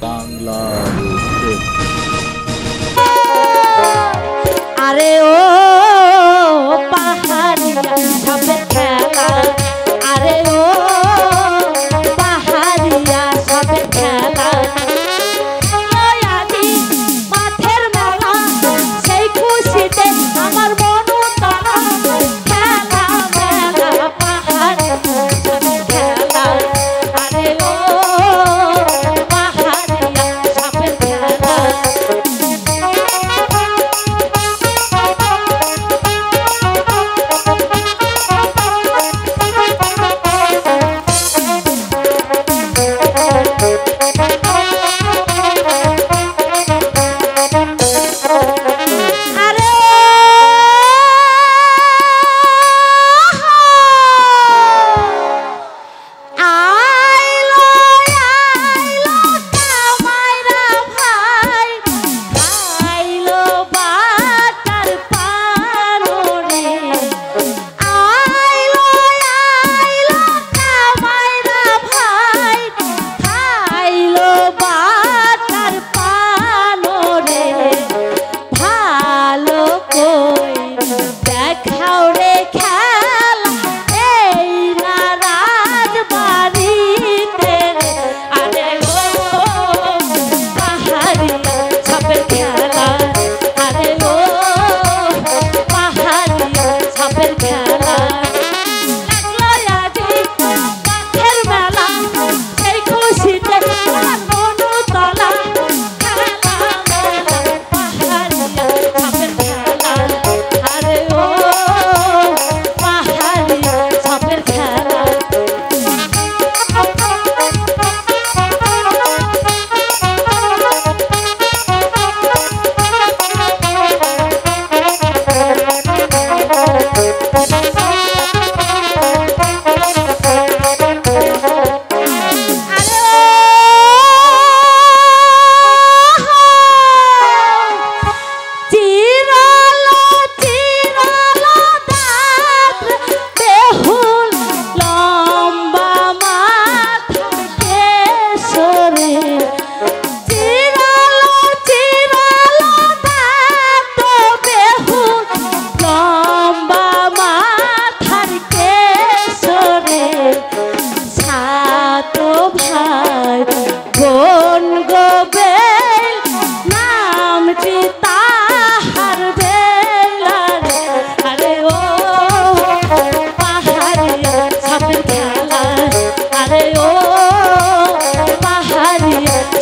বাংলার আরে ও পাহাড়িয়া সাপের খেলা, আরে ও পাহাড়িয়া সাপের খেলা, মাঠের মেলা সেই খুশিতে আমার মন তারা খেলা মেলা পাহাড়িয়া খেলা, আরে ও পাহাড়িয়া সাপের খেলা।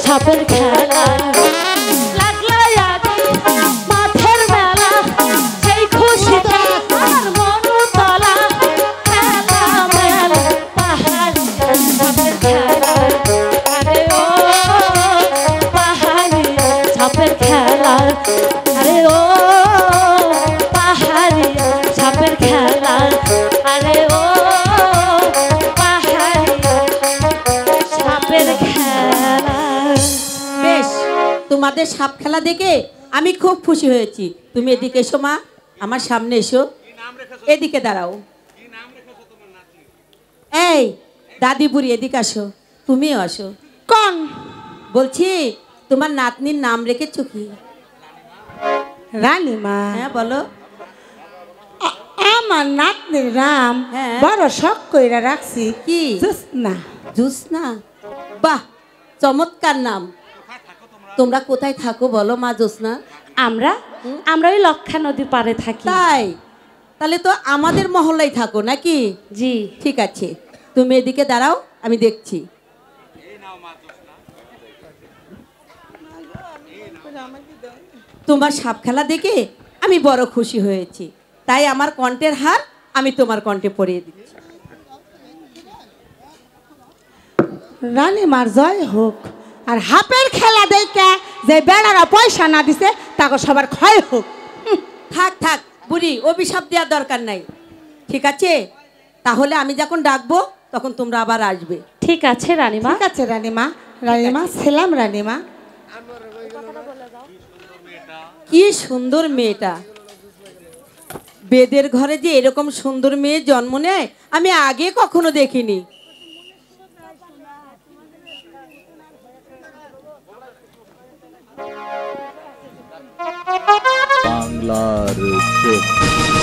সাপের খেলা লাগলো মাঠের মেলা সেই খুশিতে আমার মন তলা খেলা মেলা পাহাড়িয়া সাপের খেলা, আরে ও পাহাড়িয়া সাপের খেলা, আরে ও পাহাড়িয়া সাপের খেলা, আরে ও পাহাড়িয়া সাপের খেলা। বেশ, তোমাদের সাপ খেলা দেখে আমি খুব খুশি হয়েছি। তুমি এদিকে এসো মা, আমার সামনে এসো, এদিকে দাঁড়াও। এই দাদি বুড়ি এদিকে আসো, তুমিও আসো। কোন বলছি তোমার নাতনির নাম রেখেছো কি? রানীমা? হ্যাঁ বলো। আমার নাতনির নাম হ্যাঁ। বড় শখ কইরা রাখছি। কি? জোৎস্না। জোৎস্না? বাহ, চমৎকার নাম। তোমরা কোথায় থাকো বলো মা জোৎস্না? আমরা ওই লক্ষা নদীর পাড়ে থাকি। তাই? তাহলে তো আমাদের মহল্লায় থাকো নাকি? জি। ঠিক আছে, তুমি এদিকে দাঁড়াও, আমি দেখছি। তোমার সাপ খেলা দেখে আমি বড় খুশি হয়েছি, তাই আমার কণ্ঠের হার আমি তোমার কণ্ঠে পরিয়ে দিচ্ছি। রানীমার জয় হোক। আর হাপের খেলা দেখে যে বেড়ারা পয়সা না দিছে তাকে সবার ক্ষয় হোক। থাক থাক বুড়ি, অভিশাপ দেওয়ার দরকার নাই। ঠিক আছে, তাহলে আমি যখন ডাকবো তখন তোমরা আবার আসবে। ঠিক আছে রানীমা। ঠিক আছে রানীমা। রানীমা ছিলাম রানীমা। কি সুন্দর মেয়েটা, বেদের ঘরে যে এরকম সুন্দর মেয়ে জন্ম নেয় আমি আগে কখনো দেখিনি। বাংলার চোখ।